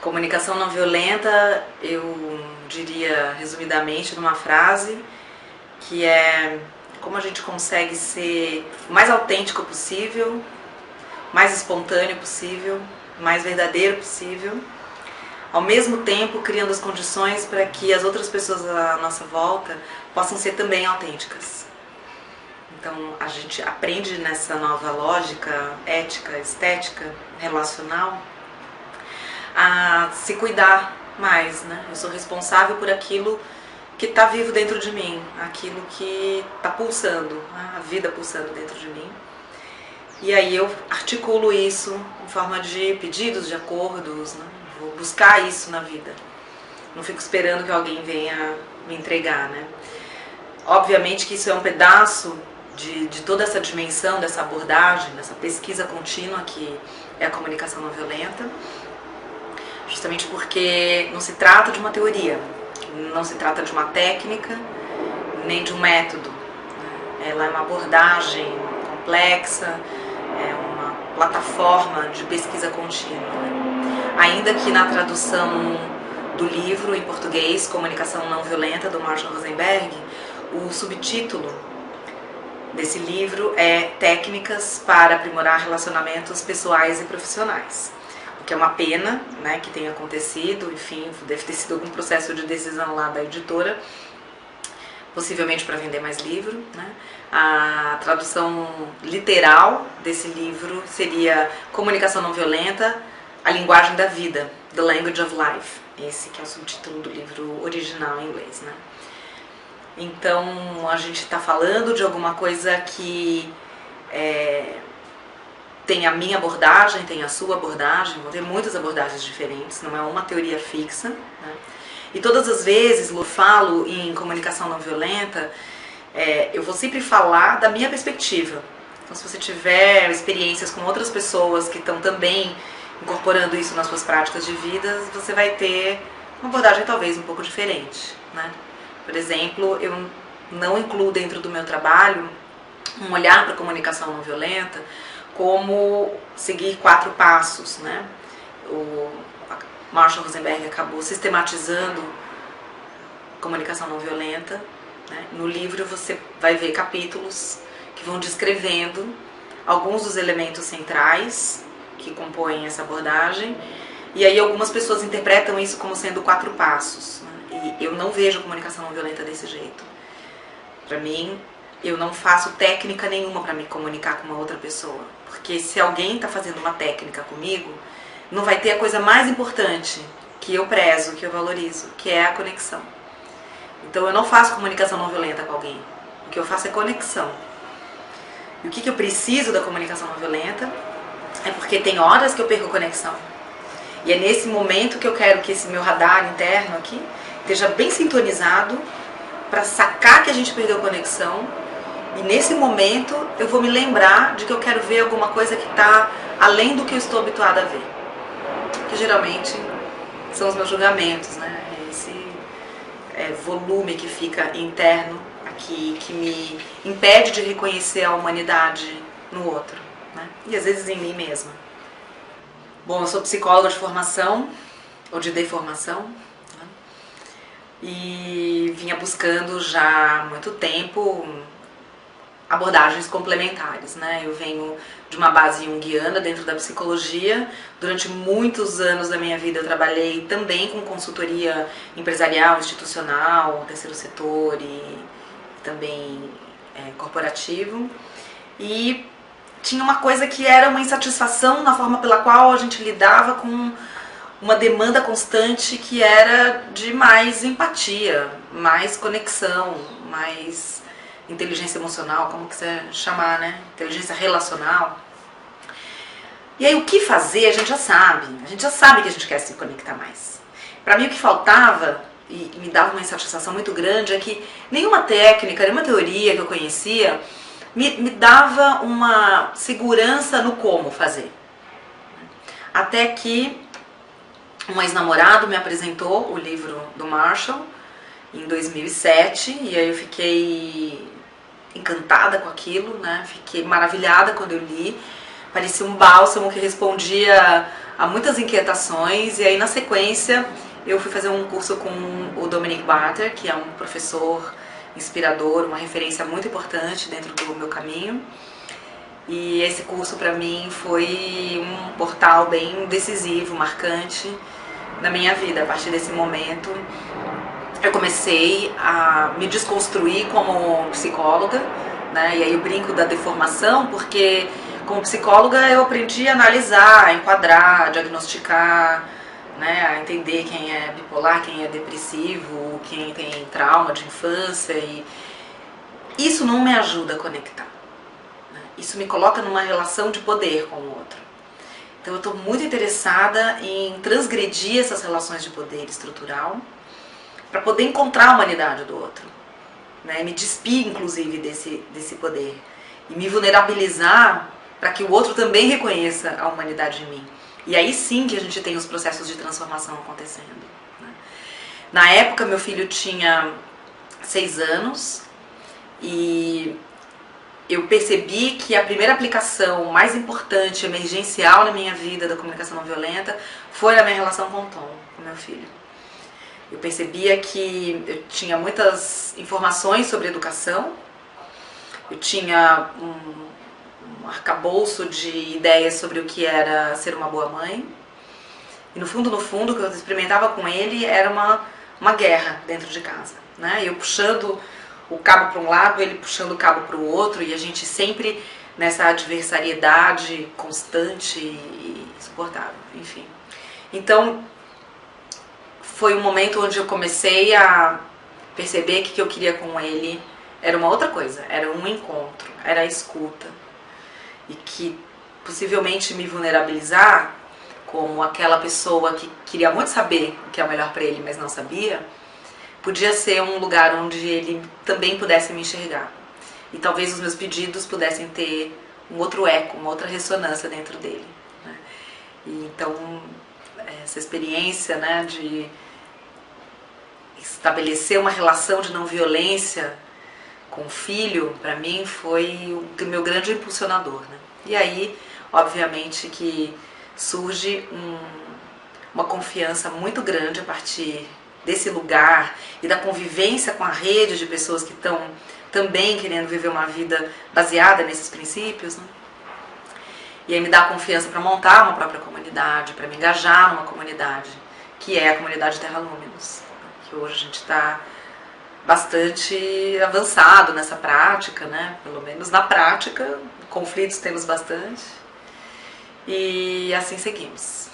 Comunicação não violenta, eu diria resumidamente numa frase, que é como a gente consegue ser o mais autêntico possível, mais espontâneo possível, mais verdadeiro possível, ao mesmo tempo criando as condições para que as outras pessoas à nossa volta possam ser também autênticas. Então a gente aprende nessa nova lógica ética, estética, relacional, a se cuidar mais, né? Eu sou responsável por aquilo que está vivo dentro de mim, aquilo que está pulsando, a vida pulsando dentro de mim. E aí eu articulo isso em forma de pedidos, de acordos, né? Vou buscar isso na vida. Não fico esperando que alguém venha me entregar, né? Obviamente que isso é um pedaço de toda essa dimensão, dessa abordagem, dessa pesquisa contínua que é a comunicação não violenta, justamente porque não se trata de uma teoria, não se trata de uma técnica, nem de um método. Ela é uma abordagem complexa, é uma plataforma de pesquisa contínua. Ainda que na tradução do livro em português, Comunicação Não Violenta, do Marshall Rosenberg, o subtítulo desse livro é Técnicas para aprimorar relacionamentos pessoais e profissionais. O que é uma pena, né, que tenha acontecido, enfim, deve ter sido algum processo de decisão lá da editora, possivelmente para vender mais livro, né? A tradução literal desse livro seria Comunicação Não Violenta, a linguagem da vida, The Language of Life, esse que é o subtítulo do livro original em inglês, né? Então a gente está falando de alguma coisa que tem a minha abordagem, tem a sua abordagem, vão ter muitas abordagens diferentes, não é uma teoria fixa, né? E todas as vezes eu falo em comunicação não violenta, eu vou sempre falar da minha perspectiva. Então se você tiver experiências com outras pessoas que estão também incorporando isso nas suas práticas de vida, você vai ter uma abordagem talvez um pouco diferente, né? Por exemplo, eu não incluo dentro do meu trabalho um olhar para a comunicação não violenta como seguir 4 passos, né? O Marshall Rosenberg acabou sistematizando comunicação não violenta, né? No livro você vai ver capítulos que vão descrevendo alguns dos elementos centrais que compõem essa abordagem, e aí algumas pessoas interpretam isso como sendo 4 passos, né? E eu não vejo a comunicação não violenta desse jeito. Para mim, eu não faço técnica nenhuma para me comunicar com uma outra pessoa, porque se alguém está fazendo uma técnica comigo, não vai ter a coisa mais importante que eu prezo, que eu valorizo, que é a conexão. Então eu não faço comunicação não violenta com alguém, o que eu faço é conexão. E o que eu preciso da comunicação não violenta é porque tem horas que eu perco conexão. E é nesse momento que eu quero que esse meu radar interno aqui esteja bem sintonizado para sacar que a gente perdeu conexão. E nesse momento eu vou me lembrar de que eu quero ver alguma coisa que está além do que eu estou habituada a ver. Que geralmente são os meus julgamentos, né? Esse volume que fica interno aqui, que me impede de reconhecer a humanidade no outro, né? E às vezes em mim mesma. Bom, eu sou psicóloga de formação, ou de deformação, né? E vinha buscando já há muito tempo abordagens complementares, né? Eu venho de uma base junguiana dentro da psicologia. Durante muitos anos da minha vida eu trabalhei também com consultoria empresarial, institucional, terceiro setor e também corporativo. E tinha uma coisa que era uma insatisfação na forma pela qual a gente lidava com uma demanda constante que era de mais empatia, mais conexão, mais inteligência emocional, como quiser chamar, né? Inteligência relacional. E aí o que fazer a gente já sabe que a gente quer se conectar mais. Para mim o que faltava, e me dava uma insatisfação muito grande, é que nenhuma técnica, nenhuma teoria que eu conhecia me dava uma segurança no como fazer. Até que um ex-namorado me apresentou o livro do Marshall em 2007, e aí eu fiquei encantada com aquilo, né? Fiquei maravilhada quando eu li. Parecia um bálsamo que respondia a muitas inquietações, e aí na sequência eu fui fazer um curso com o Dominic Barter, que é um professor inspirador, uma referência muito importante dentro do meu caminho. E esse curso para mim foi um portal bem decisivo, marcante na minha vida. A partir desse momento eu comecei a me desconstruir como psicóloga, né? E aí eu brinco da deformação, porque como psicóloga eu aprendi a analisar, a enquadrar, a diagnosticar, né? A entender quem é bipolar, quem é depressivo, quem tem trauma de infância, e isso não me ajuda a conectar. Isso me coloca numa relação de poder com o outro. Então eu estou muito interessada em transgredir essas relações de poder estrutural para poder encontrar a humanidade do outro, né? Me despir, inclusive, desse poder e me vulnerabilizar para que o outro também reconheça a humanidade em mim. E aí sim que a gente tem os processos de transformação acontecendo, né? Na época, meu filho tinha 6 anos e eu percebi que a primeira aplicação mais importante, emergencial na minha vida da comunicação não violenta foi a minha relação com o Tom, com meu filho. Eu percebia que eu tinha muitas informações sobre educação, eu tinha um arcabouço de ideias sobre o que era ser uma boa mãe, e no fundo, o que eu experimentava com ele era uma guerra dentro de casa, né? Eu puxando o cabo para um lado, ele puxando o cabo para o outro, e a gente sempre nessa adversariedade constante e insuportável, enfim. Então, foi um momento onde eu comecei a perceber que o que eu queria com ele era uma outra coisa, era um encontro, era a escuta. E que possivelmente me vulnerabilizar como aquela pessoa que queria muito saber o que é o melhor para ele, mas não sabia, podia ser um lugar onde ele também pudesse me enxergar. E talvez os meus pedidos pudessem ter um outro eco, uma outra ressonância dentro dele, né? E então, essa experiência, né, de estabelecer uma relação de não violência com o filho, para mim, foi o meu grande impulsionador, né? E aí, obviamente, que surge uma confiança muito grande a partir desse lugar e da convivência com a rede de pessoas que estão também querendo viver uma vida baseada nesses princípios, né? E aí me dá a confiança para montar uma própria comunidade, para me engajar numa comunidade, que é a comunidade Terra Luminous, que hoje a gente está bastante avançado nessa prática, né? Pelo menos na prática, conflitos temos bastante, e assim seguimos.